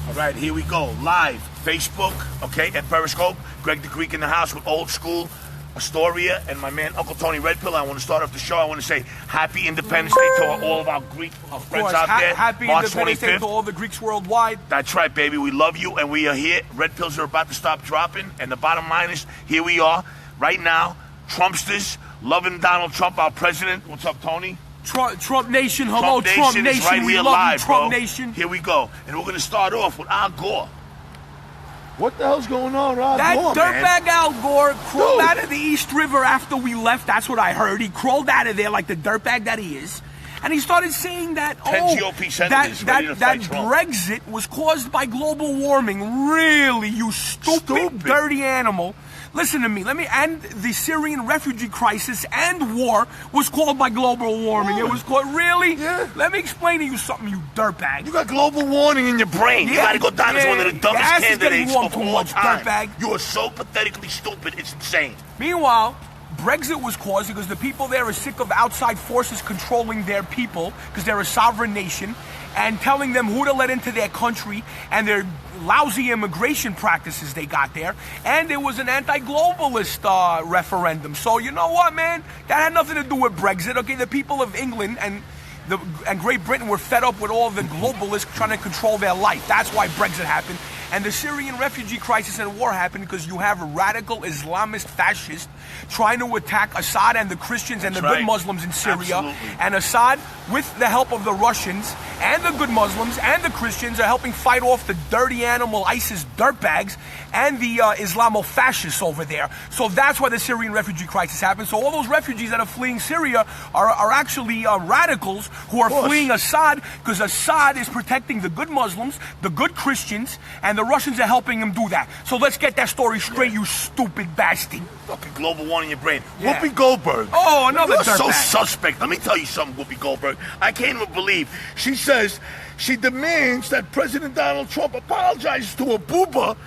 All right, here we go. Live, Facebook, okay, and Periscope. Greg the Greek in the house with Old School, Astoria, and my man Uncle Tony Redpill. I want to start off the show. I want to say Happy Independence Day to all of our Greek friends out there. Happy March Independence 25th. Day to all the Greeks worldwide. That's right, baby. We love you, and we are here. Red pills are about to stop dropping, and the bottom line is, here we are, right now. Trumpsters, loving Donald Trump, our president. What's up, Tony? Trump Nation, hello, Trump Nation. Is right we here love live, you, Trump bro. Nation. Here we go, and we're going to start off with Al Gore. What the hell's going on, Al That Gore, dirtbag Al Gore crawled Dude. out of the East River after we left. That's what I heard. He crawled out of there like the dirtbag that he is. And he started saying that, GOP senators ready to fight Trump. Brexit was caused by global warming. Really, you stupid, dirty animal. Listen to me. And the Syrian refugee crisis and war was caused by global warming. It was called, really? Yeah. Let me explain to you something, you dirtbag. You got global warning in your brain. You got to go down as one of the dumbest ass is getting candidates warm of too all much, time. dirtbag. You are so pathetically stupid. It's insane. Meanwhile, Brexit was caused because the people there are sick of outside forces controlling their people because they're a sovereign nation and telling them who to let into their country and their lousy immigration practices they got there. And it was an anti-globalist referendum. So you know what, man? That had nothing to do with Brexit. Okay, the people of England and Great Britain were fed up with all the globalists trying to control their life. That's why Brexit happened. And the Syrian refugee crisis and war happened because you have a radical Islamist fascist trying to attack Assad and the Christians and the good Muslims in Syria. Absolutely. And Assad, with the help of the Russians and the good Muslims and the Christians, are helping fight off the dirty animal ISIS dirtbags and the Islamo-fascists over there. So that's why the Syrian refugee crisis happened. So all those refugees that are fleeing Syria are actually radicals who are fleeing Assad because Assad is protecting the good Muslims, the good Christians, and the Russians are helping him do that. So let's get that story straight, you stupid bastard. Fucking global warning in your brain. Yeah. Whoopi Goldberg. Oh, another You're dirtbag. so suspect. Let me tell you something, Whoopi Goldberg. I can't even believe. She says she demands that President Donald Trump apologizes to a booba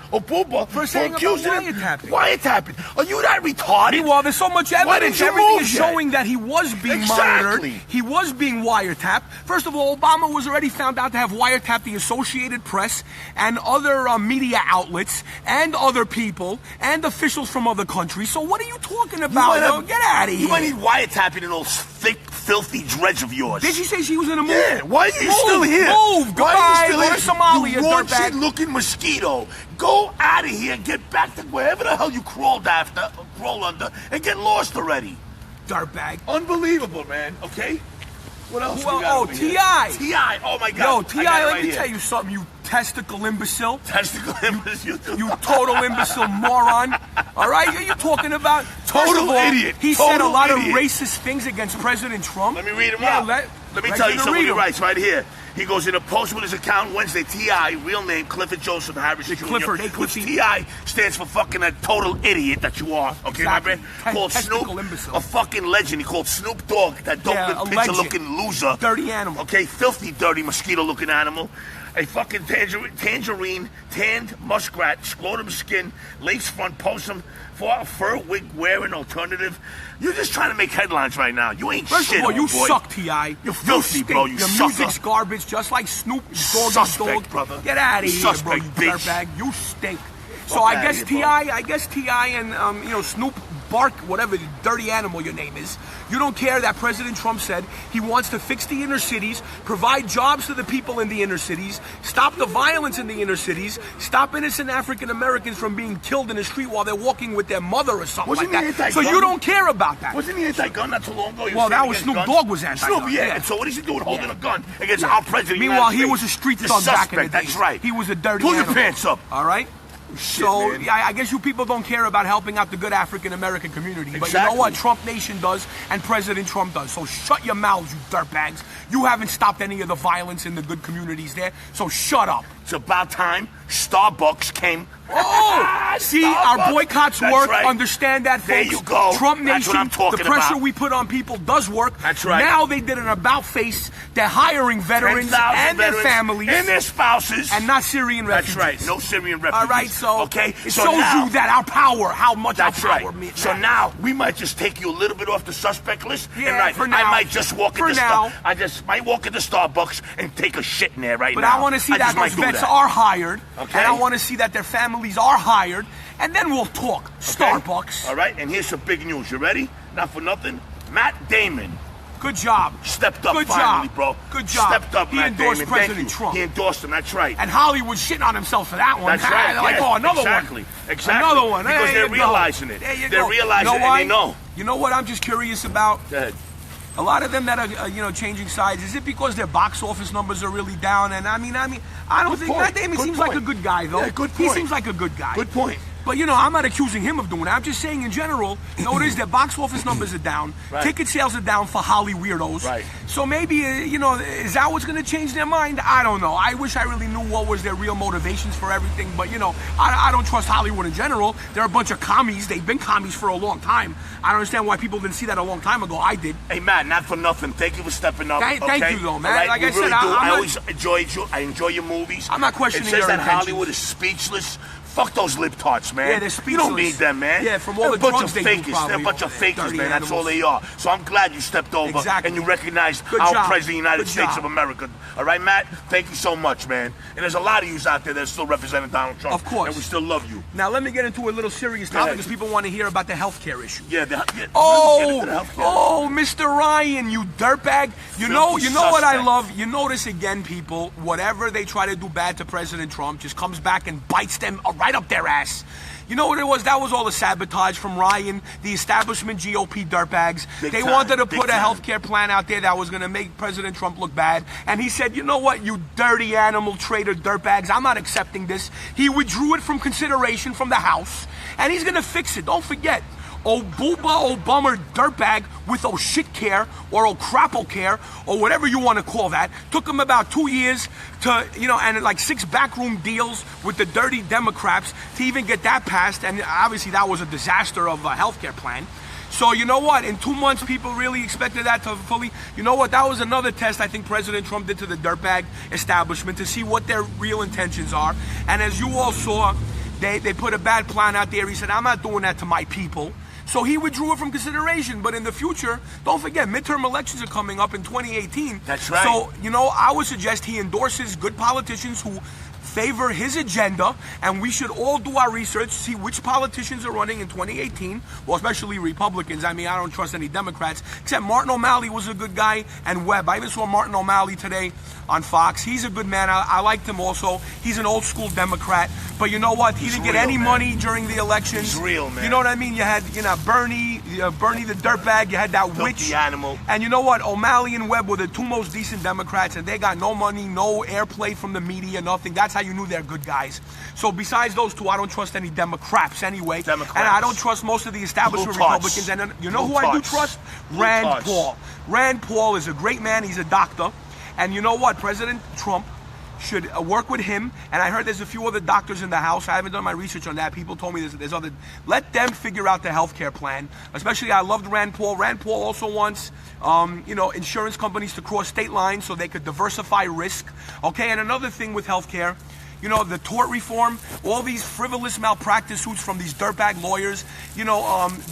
For saying about wiretapping. Wiretapping. Are you that retarded? Meanwhile, there's so much Why evidence. didn't you Everything move is yet? showing that he was being Exactly. monitored. He was being wiretapped. First of all, Obama was already found out to have wiretapped the Associated Press and other media outlets and other people and officials from other countries. So what are you talking about? Get out of here. You might need wiretapping in those thick, filthy dreads of yours. Did she say she was in a movie? Yeah, why are you still here? Move, Why are you still goodbye, go here? to Somalia, You dirtbag. raunchy-looking mosquito. Go out of here and get back to wherever the hell you crawl under, and get lost already. Dirtbag. Unbelievable, man. Okay? What else Well, we got over here? T.I. T.I. Oh, my Yo, God. T.I., let me tell you something, you testicle imbecile. Testicle imbecile. You total imbecile moron. All right? What are you talking about? First of all, idiot. He said a Total lot idiot. of racist things against President Trump. Let me read him Yeah, out. Let me tell you something he writes right here. He goes in a post with his account Wednesday. T.I., real name Clifford Joseph Harris Jr. Clifford, hey, which Cliffy. T.I. stands for fucking a total idiot that you are. Okay, Exactly. my man? Called Testicle Snoop imbecile. a fucking legend. He called Snoop Dogg that Yeah, a dope picture legend. looking loser. Dirty animal. Okay, filthy, dirty mosquito looking animal. A fucking tangerine, tanned muskrat, scrotum skin, lace front possum, fur wig wearing alternative. You're just trying to make headlines right now. You ain't First shit, of all, you old boy. suck, T.I. You're filthy, bro. You Your sucker. music's garbage, just like Snoop Dogg. Suspect, brother. Get out of here, bro, Suspect, you bitch. dirtbag. You stink. So Fuck I outta guess here, bro. T.I. and Snoop Bark, whatever the dirty animal your name is, you don't care that President Trump said he wants to fix the inner cities, provide jobs to the people in the inner cities, stop the violence in the inner cities, stop innocent African Americans from being killed in the street while they're walking with their mother or something Wasn't like he that. So anti-gun? you don't care about that. Wasn't he anti-gun not too long ago? He Well, that standing was against Snoop guns. Dogg was anti-gun. Snoop, yeah. Yeah. And so what is he doing holding Yeah. a gun against our president? of the Meanwhile, he United was a States? street The thug back in the suspect, day. That's right. He was a dirty Pull your animal. pants up. All right? Shit, So, man. yeah, I guess you people don't care about helping out the good African-American community. But you know Exactly. what? Trump Nation does, and President Trump does. So shut your mouths, you dirtbags. You haven't stopped any of the violence in the good communities there, so shut up. It's about time Starbucks came. Oh! See, our Starbucks. boycotts That's work. right. Understand that, folks. There you go. Trump That's Nation, what I'm talking the pressure about. we put on people does work. That's right. Now they did an about-face. They're hiring veterans 10,000 and veterans their families. and their spouses. And not Syrian That's refugees. right. No Syrian refugees. All right, so okay, it so shows now, you that our power, how much That's our right. power means. So now we might just take you a little bit off the suspect list. Yeah, and right, for now. I might just walk For into now. I just might walk into Starbucks and take a shit in there right But now. I want to see that just those might do parents are hired, Okay. and I want to see that their families are hired, and then we'll talk. Okay? Starbucks. All right, and here's some big news. You ready? Not for nothing. Matt Damon Good job. stepped up Good finally, job. bro. Good job. Stepped up, He Matt endorsed Damon. President Thank you. Trump. He endorsed him. That's right. And Hollywood's shitting on himself for that one. That's right. They're like, yes, oh, another exactly. one. Exactly. Another one. Because There they're you realizing go. it. There you They're go. realizing You know it, why? and they know. You know what I'm just curious about? Go ahead. A lot of them that are, changing sides. Is it because their box office numbers are really down? And I don't think point. Matt Damon Good seems point. like a good guy, though. Yeah, good He point. seems like a good guy. Good point. But I'm not accusing him of doing it. I'm just saying in general, notice their box office numbers are down. Right. Ticket sales are down for Holly weirdos. Right. So maybe, is that what's going to change their mind? I don't know. I wish I really knew what was their real motivations for everything. But, I don't trust Hollywood in general. They're a bunch of commies. They've been commies for a long time. I don't understand why people didn't see that a long time ago. I did. Hey, Matt, not for nothing. Thank you for stepping up. Thank okay? you, though, man. All right? Like we I said, really do. I'm I not- always enjoyed you. I enjoy your movies. I'm not questioning It says your that intentions. Hollywood is speechless. Fuck those libtards, man. Yeah, they're You don't speechless. need them, man. Yeah, from all They're the a bunch drugs of they do, fakers. probably. They're a bunch of fakers, Dirty man. That's all animals. they are. So I'm glad you stepped over Exactly. and you recognized Good our job. president of the United Good States job. of America. All right, Matt? Thank you so much, man. And there's a lot of yous out there that still representing Donald Trump. Of course. And we still love you. Now let me get into a little serious Go ahead. topic because people want to hear about the healthcare issue. Yeah. Get into the Oh, healthcare. Mr. Ryan, you dirtbag. You know Filthy what I suspect. love? You notice again, people, whatever they try to do bad to President Trump just comes back and bites them right up their ass. You know what it was? That was all the sabotage from Ryan, the establishment GOP dirtbags. Big They time, wanted to big put a time. healthcare plan out there that was going to make President Trump look bad. And he said, you know what, you dirty animal traitor dirtbags, I'm not accepting this. He withdrew it from consideration from the House, and he's going to fix it. Don't forget. Oh booba, oh bummer dirtbag with oh shit care or oh crapple care or whatever you want to call that. Took him about 2 years to, and like 6 backroom deals with the dirty Democrats to even get that passed. And obviously that was a disaster of a healthcare plan. So you know what? In 2 months, people really expected that to fully. You know what? That was another test I think President Trump did to the dirtbag establishment to see what their real intentions are. And as you all saw, they put a bad plan out there. He said, I'm not doing that to my people. So he withdrew it from consideration. But in the future, don't forget, midterm elections are coming up in 2018. That's right. So, I would suggest he endorses good politicians who favor his agenda, and we should all do our research, see which politicians are running in 2018, well, especially Republicans. I don't trust any Democrats, except Martin O'Malley was a good guy, and Webb. I even saw Martin O'Malley today on Fox. He's a good man. I liked him also. He's an old school Democrat, but you know what? He didn't get real, any man. money during the elections. He's real, man. You know what I mean? You had, Bernie the dirtbag. You had that Filthy witch animal. And you know what? O'Malley and Webb were the 2 most decent Democrats, and they got no money, no airplay from the media, nothing. That's how you knew they're good guys. So besides those two, I don't trust any Democrats anyway. Democrats. And I don't trust most of the establishment Blue tarts. Republicans. And then, you know Blue who I do tarts. trust? Blue Rand tarts. Paul. Rand Paul is a great man. He's a doctor. And you know what? President Trump should work with him. And I heard there's a few other doctors in the House. I haven't done my research on that. People told me there's other. Let them figure out the healthcare plan. Especially, I loved Rand Paul. Rand Paul also wants, insurance companies to cross state lines so they could diversify risk. Okay, and another thing with healthcare. The tort reform, all these frivolous malpractice suits from these dirtbag lawyers.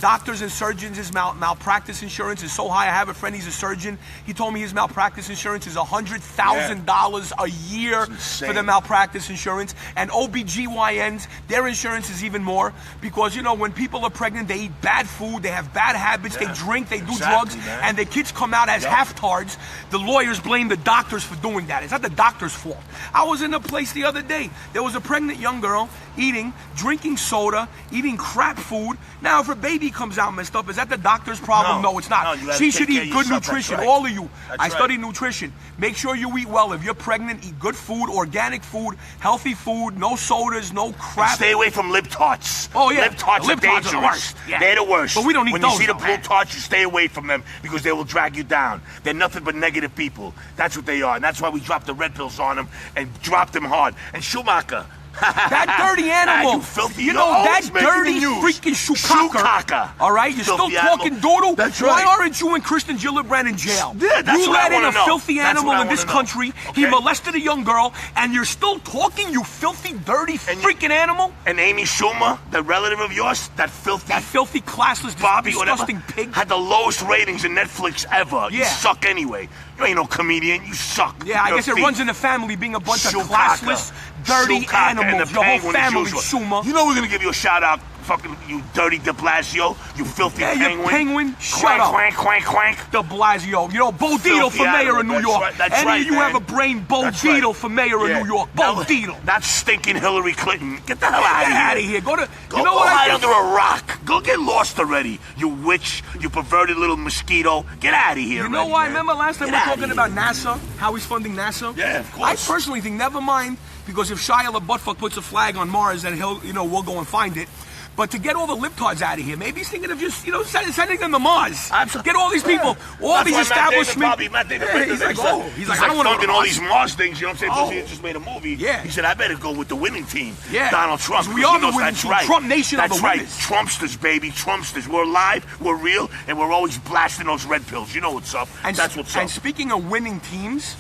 Doctors and surgeons, his malpractice insurance is so high. I have a friend, he's a surgeon. He told me his malpractice insurance is $100,000 a year for the malpractice insurance. And OBGYNs, their insurance is even more because, when people are pregnant, they eat bad food, they have bad habits, they drink, they do drugs, man. and their kids come out as half-tards. The lawyers blame the doctors for doing that. It's not the doctor's fault. I was in a place the other day. There was a pregnant young girl drinking soda, eating crap food. Now, if her baby comes out messed up, is that the doctor's problem? No, it's not. No, you gotta she take should care eat of good yourself. That's nutrition. right. All of you. That's I right. study nutrition. Make sure you eat well. If you're pregnant, eat good food, organic food, healthy food, no sodas, no crap. Stay away from lip tarts. Oh, yeah. Lip tarts Lip are tarts are dangerous. the worst. Yeah. They're the worst. But we don't eat when those, you see the though, blue man. tarts, you stay away from them because they will drag you down. They're nothing but negative people. That's what they are. And that's why we dropped the red pills on them and dropped them hard. And Schumacher. That dirty animal. You filthy. You know, that always making dirty the news. freaking Schumacher. All right? You're still Filthy talking animal. doodle? That's Why right. aren't you and Kristen Gillibrand in jail? Yeah, that's you what I let in wanna a know. filthy That's animal what I in this wanna know. country. He Okay. molested a young girl, and you're still talking, you filthy, dirty And freaking animal? And Amy Schumer, the relative of yours, that filthy Classless, Bobby, disgusting whatever, pig. had the lowest ratings in Netflix ever. You Yeah. suck anyway. You ain't no comedian. You suck. Yeah, I You're guess a it thief. runs in the family being a bunch of Schumacher. classless, dirty Shoecocker animals. and the Your whole Penguin as family, usual. Schumer. You know we're gonna give you a shout out, fucking you dirty De Blasio, you filthy Yeah, penguin. you penguin. Shut Quank, up. quank, quank, quank. De Blasio. You know, Bo Filthy Dietl for mayor animal. of New That's York. right, that's Any right, of you man. have a brain, Bo That's Dietl right. for mayor of Yeah. New York. Bo No, Dietl. That stinking Hillary Clinton. Get the hell out of Get here. out of here. Go to. Go, You know go what? hide I under a rock. Go get lost already. You witch. You perverted little mosquito. Get out of here. You know already, why? man. Remember last time we were Get outta talking here. about NASA? How he's funding NASA? Yeah, of I course. personally think never mind, because if Shia LaBeouf puts a flag on Mars, then he'll, we'll go and find it. But to get all the libtards out of here, maybe he's thinking of just, sending them to Mars. Absolutely. Get all these people, all That's these why establishment. Matt Damon Yeah, he's like, oh, he's I don't want to funding all these Mars things. You know what I'm saying? Oh. Because he just made a movie. Yeah. He said, I better go with the winning team. Yeah. Donald Trump. 'Cause we because are he the knows winning that's team. right. Trump Nation are That's the right. winners. Trumpsters, baby. Trumpsters. We're live. We're real, and we're always blasting those red pills. You know what's up. That's what's up. And speaking of winning teams,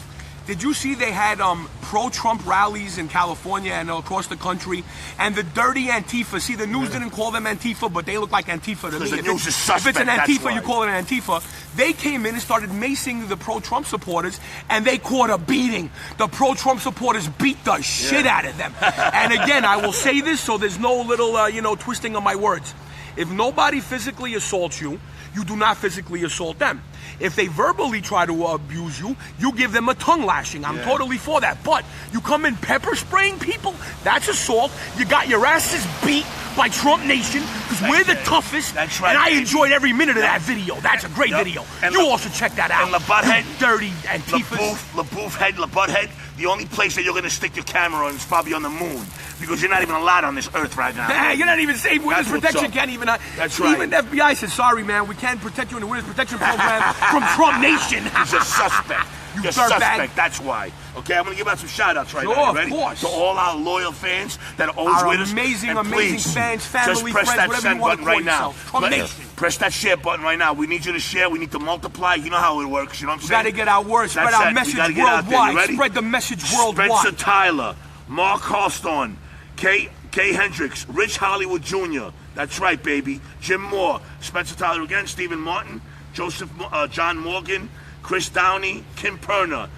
did you see they had pro-Trump rallies in California and across the country? And the dirty Antifa. See, the news didn't call them Antifa, but they look like Antifa to me. Because the If news it's- is suspect, If it's an that's Antifa, why. you call it an Antifa. They came in and started macing the pro-Trump supporters, and they caught a beating. The pro-Trump supporters beat the shit out of them. And again, I will say this so there's no little, twisting of my words. If nobody physically assaults you, you do not physically assault them. If they verbally try to abuse you, you give them a tongue lashing. I'm totally for that. But you come in pepper spraying people, that's assault. You got your asses beat by Trump Nation because we're the toughest. That's right, And I baby. enjoyed every minute of that video. That's a great video. And You also check that out. and the butthead, You dirty Antifas. LaBouffe head, LaButthead, the only place that you're going to stick your camera on is probably on the moon. Because you're not even allowed on this earth right now. Nah, you're not even safe. Witness That's what's protection up. can't even. That's right. Even the FBI said, sorry, man, we can't protect you in the witness protection program from Trump Nation. He's a suspect. You You're dirtbag. suspect, that's why. Okay, I'm going to give out some shout-outs right Sure, now. You of ready? course. To all our loyal fans that are always Our with us. amazing, And amazing please, fans, just family, press friends, that whatever send you want to button call right now. yourself. Trump Nation. Press that share button right now. We need you to share. We need to multiply. You know how it works. You know what I'm We saying? got to get our word, spread That's our it. We message gotta get out there. You worldwide. ready? Spread the message worldwide. Spencer Tyler, Mark Hallstone, Kay Hendricks, Rich Hollywood Jr. That's right, baby. Jim Moore, Spencer Tyler again, Stephen Martin, John Morgan, Chris Downey, Kim Perner.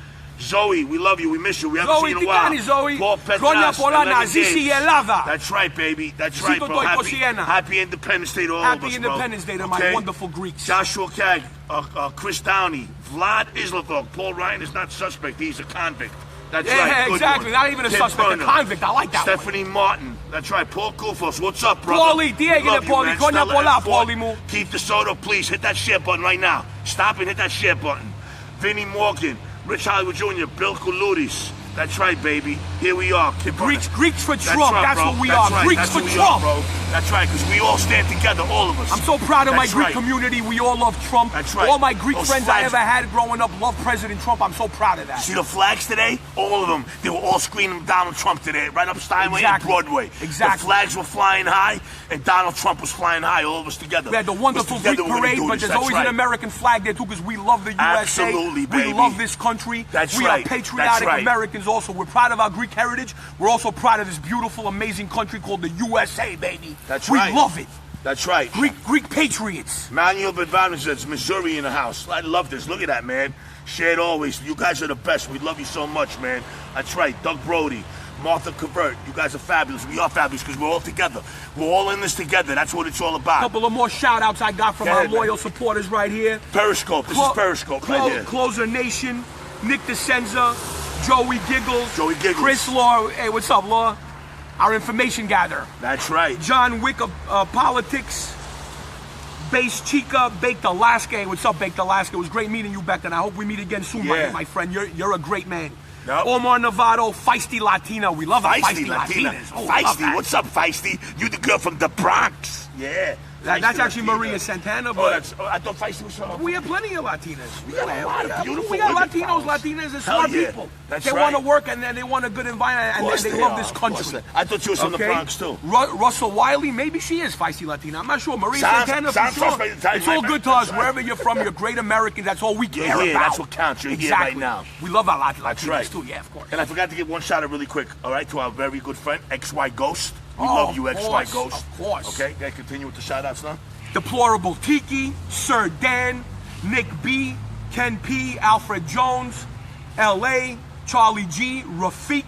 Zoe, we love you. We miss you. We haven't Zoe, seen you in a while. Tikani, Zoe. Paul Doña Petras, Polana, 11 Zizi games. Elava. That's right, baby. That's right, bro. Besito Happy, Siena. happy Independence Day to all of Happy us, Independence bro. Day to my wonderful Greeks. Joshua Cagg, Chris Downey, Vlad Islavok. Paul Ryan is not suspect. He's a convict. That's Yeah, right. Good exactly. one. Not even a Tim suspect, a Perner. convict. I like that one. Stephanie Martin. That's right. Paul Kufos. What's up, brother? Paulie, Diego, We love you, Paulie. man. Coña Stella Pola, and Ford. Paulie Mo. Keith DeSoto, please hit that share button right now. Stop and hit that share button. Vinnie Morgan, Rich Hollywood Jr., Bill Kouloudis. That's right, baby. Here we are. Kid Greeks for That's Trump. right, That's bro. what we That's are. right. Greeks That's for what we Trump. are, bro. That's right, because we all stand together, all of us. I'm so proud of my That's Greek right. community. We all love Trump. That's right. All my Greek Those friends I flags- ever had growing up love President Trump. I'm so proud of that. See the flags today? All of them. They were all screaming Donald Trump today, right up Steinway Exactly. and Broadway. Exactly. The flags were flying high, and Donald Trump was flying high, all of us together. We had the wonderful Together Greek we're gonna parade, do but this. there's That's always right. an American flag there too, because we love the USA. Absolutely, baby. We love this country. That's we right. are patriotic That's right. Americans also. We're proud of our Greek heritage. We're also proud of this beautiful, amazing country called the USA, baby. That's we right. love it. That's right. Greek patriots. Manuel Bedvan says Missouri in the house. I love this. Look at that, man. Shared always. You guys are the best. We love you so much, man. That's right. Doug Brody, Martha Covert. You guys are fabulous. We are fabulous because we're all together. We're all in this together. That's what it's all about. Couple of more shout outs I got from Go our ahead, man. loyal supporters right here. Periscope. This is Periscope right here. Closer Nation, Nick DeSenza, Joey Giggles, Joey Giggles. Chris Law. Hey, what's up, Law? Our information gatherer. That's right. John Wick of Politics, Base Chica, Baked Alaska. Hey, what's up, Baked Alaska? It was great meeting you back then. I hope we meet again soon, Yeah. my friend. You're a great man. Yep. Omar Novato, Feisty Latina. We love our Feisty Feisty Latina. Latinas. Oh, I love Feisty. that. What's up, Feisty? You the girl from the Bronx. Yeah. That's Feisty actually Latina. Maria Santana, Oh, but I thought Feisty was from... we have plenty of Latinas. We got a lot of beautiful We got women Latinos, powers. Latinas, and Hell smart yeah. people. That's they right. want to work and they want a good environment and course they they love are. this Of course country. they- I thought you was from the Bronx, too. Russell Wiley, maybe she is feisty Latina. I'm not sure. Maria Sounds- Santana, sounds for sure. suspect. That's It's all right. good to us. That's right. Wherever you're from, you're great Americans. That's all we care You're here. about. That's what counts. You're here Exactly. right now. We love our Latinas That's right. too. Yeah, of course. And I forgot to give one shout out really quick, all right, to our very good friend, XY Ghost. We Oh, love you, of XY course, Ghost. of course. Okay, gotta continue with the shout outs now. Deplorable Tiki, Sir Dan, Nick B, Ken P, Alfred Jones, L.A., Charlie G, Rafiq,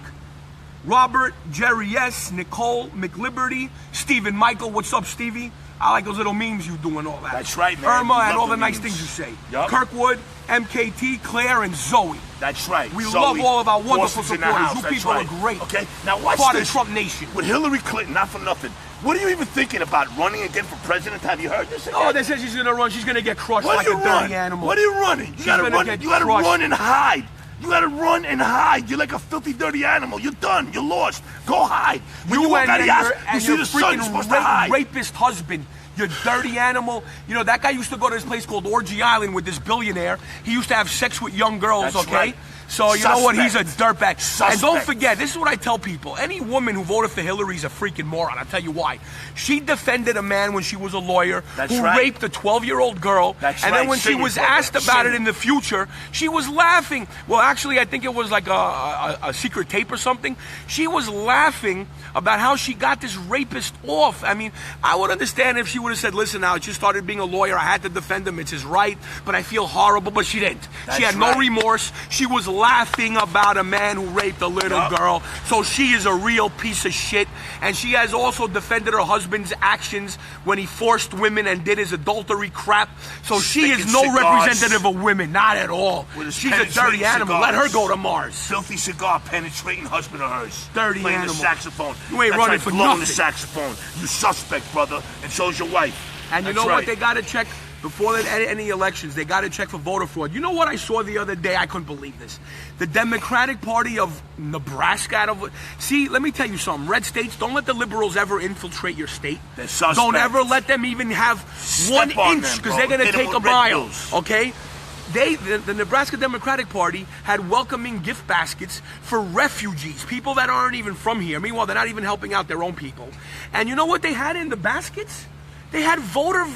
Robert, Jerry S, Nicole, McLiberty, Stephen Michael. What's up, Stevie? I like those little memes you do and all that. That's right, man. Irma We and love all the the nice memes. things you say. Yup. Kirkwood, MKT, Claire, and Zoe. That's right. We Zoe, love all of our wonderful Boston's in the supporters. house. You That's people right. are great. Okay, now watch Part of this. Trump Nation. With Hillary Clinton, not for nothing. What are you even thinking about running again for president? Have you heard this? Oh, they said she's gonna run. She's gonna get crushed What like are a you dirty running? animal. What are you running? You gotta gonna run. get You gotta crushed. run and hide. You gotta run and hide. You're like a filthy, dirty animal. You're done. You're lost. Go hide. When you walk out of the house, you see your the sun. You're supposed to hide. rapist husband. You dirty animal. You know, that guy used to go to this place called Orgy Island with this billionaire. He used to have sex with young girls, That's okay? right. So, you know what? He's a Suspect. dirtbag. Suspect. And don't forget, this is what I tell people. Any woman who voted for Hillary is a freaking moron. I'll tell you why. She defended a man when she was a lawyer That's who right. raped a 12-year-old girl. That's and right. then when she Singing, was brother. asked about it Singing. in the future, she was laughing. Well, actually, I think it was like a secret tape or something. She was laughing about how she got this rapist off. I mean, I would understand if she would have said, listen, now, I just started being a lawyer. I had to defend him. It's his right. But I feel horrible. But she didn't. She That's had no right. remorse. She was laughing about a man who raped a little Yup. girl. So she is a real piece of shit. And she has also defended her husband's actions when he forced women and did his adultery crap. So she is Sticking no cigars. representative of women. Not at all. With his She's a dirty penetrating animal. Let her cigars. go to Mars. Filthy cigar penetrating husband of hers. Dirty playing animal. the saxophone. You ain't That's running right, for blowing the nothing. saxophone. You suspect, brother, and so's your wife. And you That's know what? right. They got to check before any elections. They got to check for voter fraud. You know what I saw the other day? I couldn't believe this. The Democratic Party of Nebraska. See, let me tell you something. Red states, don't let the liberals ever infiltrate your state. They're suspects. Don't ever let them even have Step 1 on inch them, because bro. they're going to Hit 'em take a with red mile. pills. Okay? The Nebraska Democratic Party had welcoming gift baskets for refugees, people that aren't even from here. Meanwhile, they're not even helping out their own people. And you know what they had in the baskets? They had voter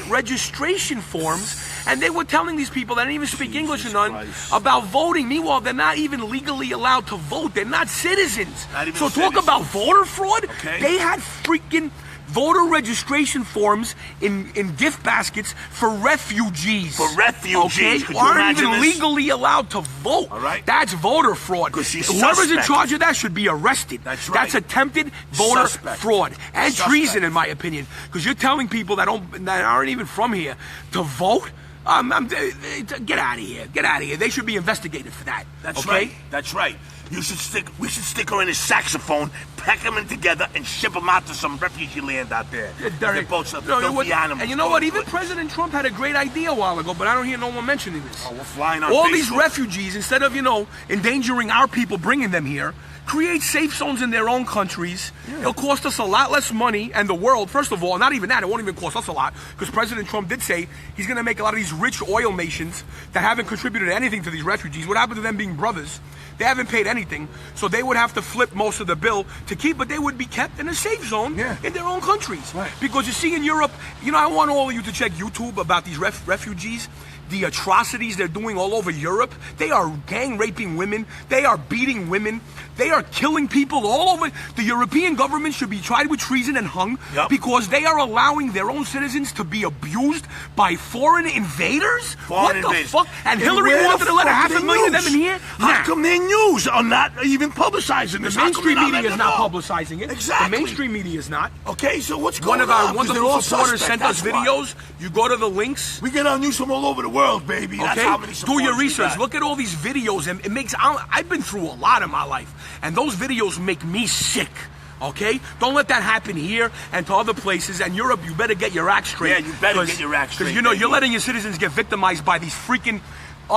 registration forms, and they were telling these people that didn't even speak English or none Christ. about voting. Meanwhile, they're not even legally allowed to vote. They're not citizens. Not even So talk citizens. about voter fraud. Okay. They had freaking voter registration forms in gift baskets for refugees. For refugees. Okay? Could you Aren't imagine even this? legally allowed to vote. All right. That's voter fraud. 'Cause she's Whoever's in suspect. charge of that should be arrested. That's right. That's attempted voter Suspect. fraud and Suspect. treason, in my opinion. Because you're telling people that aren't even from here to vote. Get out of here. Get out of here. They should be investigated for that. That's okay? right. That's right. We should stick her in his saxophone, pack them in together, and ship them out to some refugee land out there. They're both some filthy animals. And you know what? Even Good. President Trump had a great idea a while ago, but I don't hear no one mentioning this. Oh, we're flying on All Facebook. these refugees, instead of, endangering our people bringing them here, create safe zones in their own countries. It'll cost us a lot less money and the world. First of all, not even that, it won't even cost us a lot, because President Trump did say he's going to make a lot of these rich oil nations that haven't contributed anything to these refugees. What happened to them being brothers? They haven't paid anything, so they would have to flip most of the bill to keep, but they would be kept in a safe zone in their own countries. Right. Because you see in Europe, I want all of you to check YouTube about these refugees. The atrocities they're doing all over Europe. They are gang raping women. They are beating women. They are killing people all over. The European government should be tried with treason and hung because they are allowing their own citizens to be abused by foreign invaders? What the fuck? And Hillary where wanted the to let fuck 500,000 of them in here? How come their news are not even publicizing this? The How come mainstream they're media letting is them not know? publicizing it. Exactly. The mainstream media is not. Okay, so what's One going of on? our 'Cause they're wonderful all supporters suspect, sent us that's why. videos. You go to the links. We get our news from all over the world, baby. That's Okay, how many do supporters your we research. got. Look at all these videos, and it makes. I've been through a lot in my life, and those videos make me sick. Okay, don't let that happen here and to other places. And Europe, you better get your act straight. Yeah, you better get your act straight, Because baby. you're letting your citizens get victimized by these freaking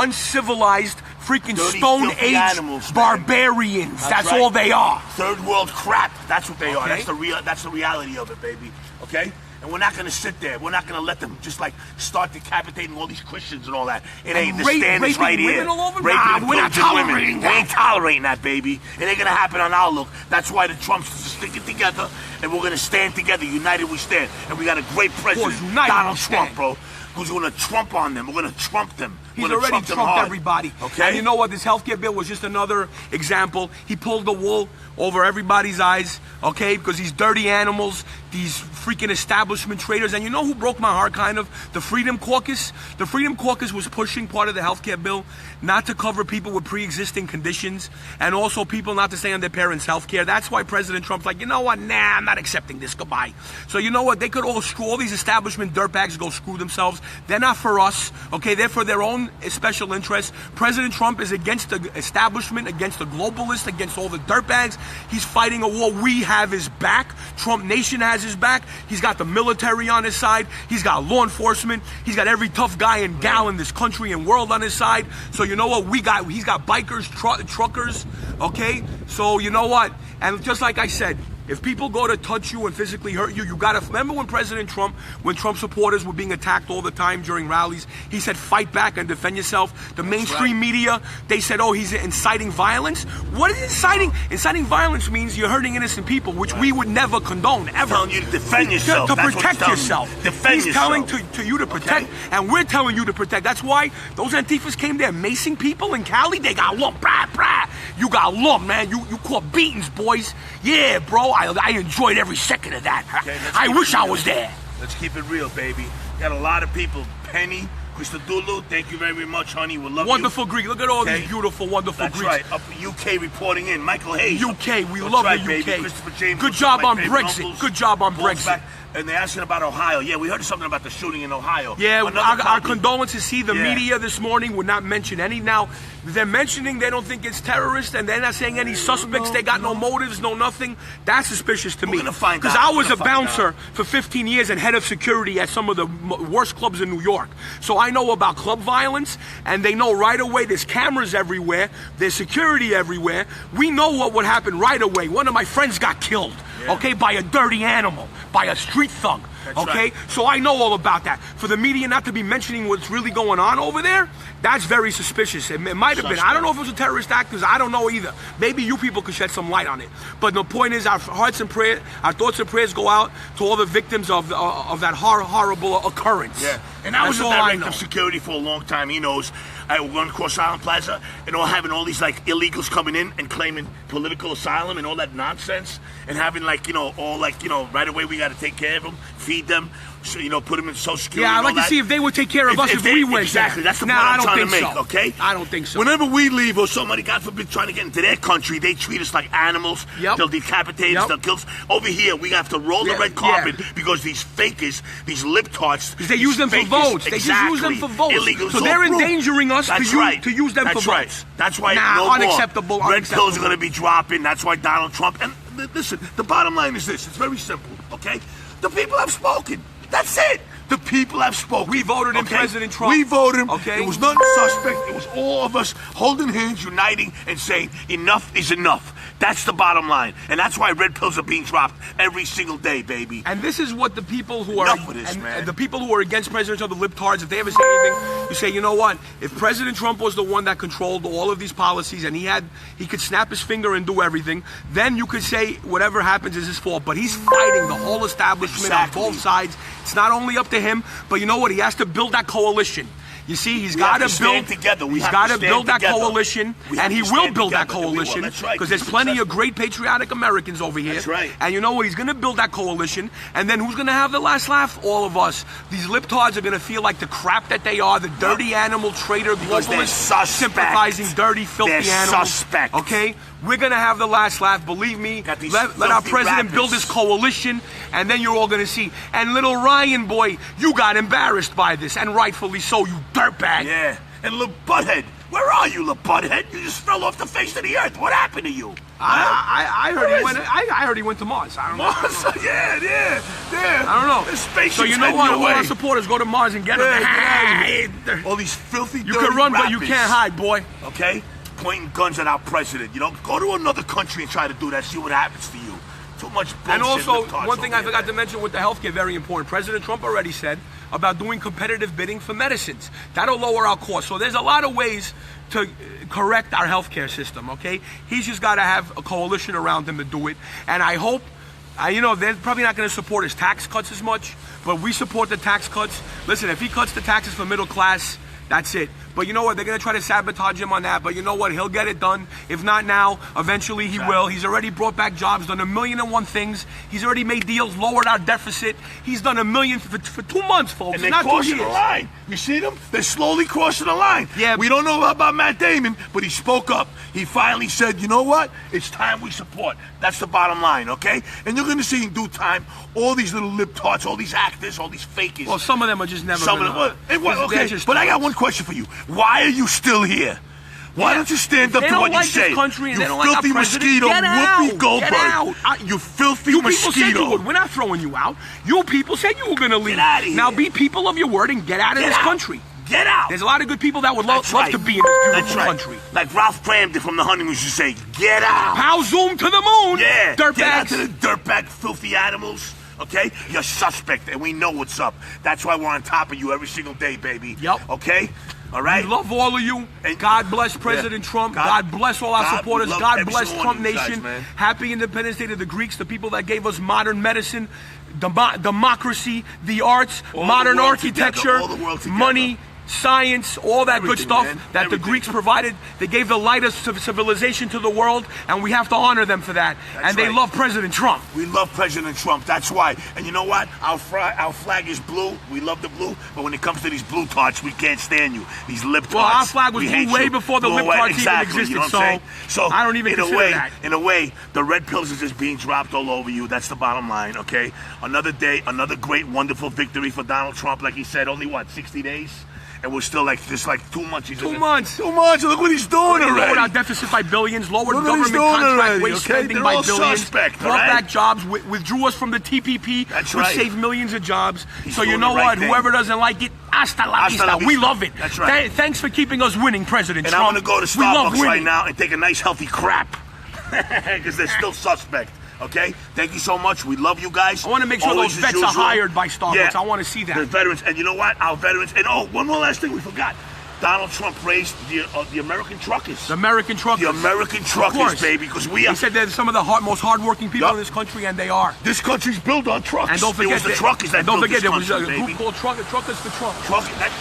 uncivilized, freaking Dirty, Stone filthy Age animals, man. barbarians. That's right. all they are. Third world crap. That's what they are. Okay. That's the reality of it, baby. Okay? And we're not going to sit there. We're not going to let them just start decapitating all these Christians and all that. It ain't. The stand is raping right here. women all over? Raping Nah, and we're not pillaging women. tolerating We that. ain't tolerating that, baby. It ain't going to happen on our look. That's why the Trumps are sticking together, and we're going to stand together. United we stand. And we got a great president, united Donald we Trump, stand. bro, who's going to Trump on them. We're going to Trump them. He's We're gonna already Trump them trumped hard. everybody. Okay? And you know what? This healthcare bill was just another example. He pulled the wool over everybody's eyes, okay? Because these dirty animals these freaking establishment traders. And you know who broke my heart, kind of? The Freedom Caucus. The Freedom Caucus was pushing part of the healthcare bill not to cover people with pre-existing conditions, and also people not to stay on their parents' healthcare. That's why President Trump's like, you know what? Nah, I'm not accepting this. Goodbye. So you know what? They could all these establishment dirtbags go screw themselves. They're not for us. Okay, they're for their own special interests. President Trump is against the establishment, against the globalists, against all the dirtbags. He's fighting a war. We have his back. Trump Nation has his back. He's got the military on his side. He's got law enforcement. He's got every tough guy and gal in this country and world on his side. So you know what? He's got bikers, truckers. Okay? So you know what? And just like I said, if people go to touch you and physically hurt you, you gotta remember when when Trump supporters were being attacked all the time during rallies, he said fight back and defend yourself. The mainstream media, they said, oh, he's inciting violence. What is inciting? Inciting violence means you're hurting innocent people, which we would never condone, ever. Telling you to defend yourself. To protect yourself. Defend he's yourself. telling to you to protect, and we're telling you to protect. That's why those Antifas came there macing people in Cali. They got lumped, brah. You got lumped, man. You caught beatings, boys. Yeah, bro. I enjoyed every second of that. Okay, I wish I was there. Let's keep it real, baby. Got a lot of people. Penny, Christodoulou, thank you very much, honey. We love wonderful you. Greek. Look at all these beautiful, wonderful That's Greeks. That's right. Up UK reporting in. Michael Hayes. UK. We That's love right, the UK. Baby. Christopher James. Good job on Brexit. Good job on Brexit. Back. And they're asking about Ohio. Yeah, we heard something about the shooting in Ohio. Yeah, our condolences. See, the media this morning would not mention any. Now, they're mentioning they don't think it's terrorist, and they're not saying any suspects. They got no motives, no nothing. That's suspicious to me. We're gonna find out. Because I was a bouncer for 15 years and head of security at some of the worst clubs in New York. So I know about club violence, and they know right away there's cameras everywhere, there's security everywhere. We know what would happen right away. One of my friends got killed, okay, by a dirty animal, by a street thug. That's okay, right. So I know all about that. For the media not to be mentioning what's really going on over there, that's very suspicious. It might have been. I don't know if it was a terrorist act, because I don't know either. Maybe you people could shed some light on it. But the point is, our hearts and prayers, our thoughts and prayers go out to all the victims of that horrible occurrence. Yeah, and I was a all I director know. of security for a long time. He knows. I run across Island Plaza and having all these like illegals coming in and claiming political asylum and all that nonsense, and having like right away we got to take care of them, feed them, so, put them in Social Security. Yeah, I'd and like all to see if they would take care of us if we went exactly. there. That's the point I'm trying to make. Okay, I don't think so. Whenever we leave or somebody, God forbid, trying to get into their country, they treat us like animals. Yep. They'll decapitate us. They'll kill us. Over here, we have to roll the red carpet because these fakers, these libtards, because they use them for votes. They just use them for votes. Illegals. So they're endangering us to use them for votes. That's why unacceptable. Red pills are going to be dropping. That's why Donald Trump. And listen, the bottom line is this. It's very simple, okay? The people have spoken. That's it. The people have spoken. We voted in President Trump. We voted him. Okay. It was not suspect. It was all of us holding hands, uniting, and saying enough is enough. That's the bottom line. And that's why red pills are being dropped every single day, baby. And this is what the people who Enough with this, man. the people who are against President Trump, the libtards, if they ever say anything, you say, you know what? If President Trump was the one that controlled all of these policies and he could snap his finger and do everything, then you could say whatever happens is his fault. But he's fighting the whole establishment on both sides. It's not only up to him, but you know what? He has to build that coalition. You see, he's got to build together. He's got to build that coalition, and he will build that coalition because there's plenty of great patriotic Americans over here. That's right. And you know what? He's going to build that coalition, and then who's going to have the last laugh? All of us. These libtards are going to feel like the crap that they are, the dirty animal traitor, globalist, sympathizing, dirty, filthy animals. Suspect. Okay? We're going to have the last laugh. Believe me. Let our president build his coalition, and then you're all going to see. And little Ryan, boy, you got embarrassed by this, and rightfully so, you dirtbag. Yeah. And little butthead. Where are you, little butthead? You just fell off the face of the earth. What happened to you? I heard he went to Mars. I don't know. Mars? Yeah. I don't know. The spaceship's so you know what? All away. our supporters go to Mars and get them. All these filthy, You can run, but you can't hide, boy. Okay? Pointing guns at our president. Go to another country and try to do that. See what happens to you. Too much bullshit. And also, one thing I forgot to mention with the healthcare, very important. President Trump already said about doing competitive bidding for medicines. That'll lower our costs. So there's a lot of ways to correct our healthcare system, okay? He's just got to have a coalition around him to do it. And I hope, they're probably not going to support his tax cuts as much, but we support the tax cuts. Listen, if he cuts the taxes for middle class, that's it. But you know what? They're going to try to sabotage him on that. But you know what? He'll get it done. If not now, eventually he will. He's already brought back jobs, done 1,000,001 things. He's already made deals, lowered our deficit. He's done 1 million for 2 months, folks. And they're not 2 crossing years. the line. You see them? They're slowly crossing the line. Yeah. We don't know about Matt Damon, but he spoke up. He finally said, you know what? It's time we support. That's the bottom line, okay? And you're going to see in due time all these little lip tarts, all these actors, all these fakies. Well, some of them are just never Some of them. Okay, but I got one question for you. Why are you still here? Why don't you stand up to what you say? Country and you they don't like filthy our president, mosquito, get out, Whoopi Goldberg. Get out. You filthy You mosquito. people said you would. We're not throwing you out. You people said you were going to leave. Get out of here. Now be people of your word and get out of this country. Get out. There's a lot of good people that would love to be in this beautiful country. Like Ralph Cram did from the Honeymoons used to say, get out. Pow zoom to the moon. Yeah. Dirtbags. Get out to the dirtbag, filthy animals. Okay? You're suspect, and we know what's up. That's why we're on top of you every single day, baby. Yep. Okay? All right? We love all of you. And God bless President Trump. God bless all our supporters. God bless Trump Nation. Guys, Happy Independence Day to the Greeks, the people that gave us modern medicine, democracy, the arts, modern architecture, money, science, all that good stuff that the Greeks provided. They gave the light of civilization to the world, and we have to honor them for that. And they love President Trump. We love President Trump. That's why. And you know what? Our flag is blue. We love the blue. But when it comes to these blue tarts, we can't stand you. These lip tarts. Well, our flag was blue way before the lip tarts even existed. You know what I'm saying? So I don't even consider that. In a way, the red pills are just being dropped all over you. That's the bottom line, okay? Another day, another great, wonderful victory for Donald Trump. Like he said, only what, 60 days? And we're still like 2 months. 2 months. 2 months. Look what he's doing already. Lowered our deficit by billions, lowered government contract waste spending by billions, suspect, brought back jobs, withdrew us from the TPP, which saved millions of jobs. So you know what? Whoever doesn't like it, hasta la vista. We love it. That's right. Thanks for keeping us winning, President Trump. And I'm going to go to Starbucks right now and take a nice healthy crap because they're still suspect. Okay? Thank you so much. We love you guys. I want to make sure those vets are hired by Starbucks. Yeah. I want to see that. The veterans. And you know what? Our veterans. And one more last thing we forgot. Donald Trump raised the American truckers. The American truckers. The American truckers, baby, because we are. He said they're some of the most hardworking people in this country, and they are. This country's built on trucks. And don't forget, it was the truckers that built this country, there was a baby. group called Truckers for Trump.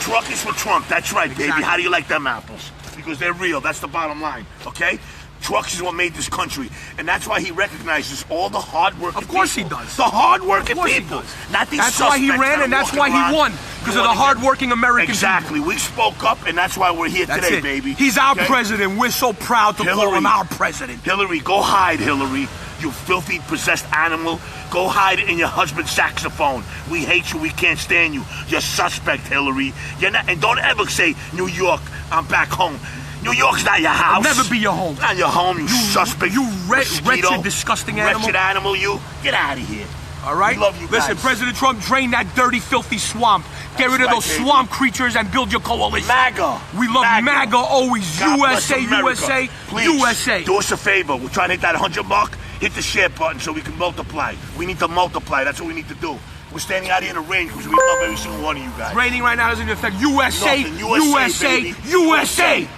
Truckers for Trump. That's right, baby. Exactly. How do you like them apples? Because they're real. That's the bottom line, okay? Trucks is what made this country, and that's why he recognizes all the hard-working people. Of course he does. The hard-working people. Not these That's why he ran, and that's why he won. Because of the hard-working American people. Exactly. We spoke up, and that's why we're here today, baby. He's our president. We're so proud to call him our president. Hillary, go hide, Hillary. You filthy, possessed animal. Go hide in your husband's saxophone. We hate you. We can't stand you. You're suspect, Hillary. You're not, and don't ever say, New York, I'm back home. New York's not your house. It'll never be your home. Not your home, you suspect. You wretched, disgusting animal. Wretched animal, you. Get out of here. All right? We love you guys. Listen, President Trump, drain that dirty, filthy swamp. Get rid of those swamp creatures and build your coalition. MAGA. We love MAGA always. God USA, bless USA, Please, USA. do us a favor. We're trying to hit that 100 mark. Hit the share button so we can multiply. We need to multiply. That's what we need to do. We're standing out here in the rain because we love every single one of you guys. Raining right now doesn't affect USA, Nothing. USA, USA, baby. USA.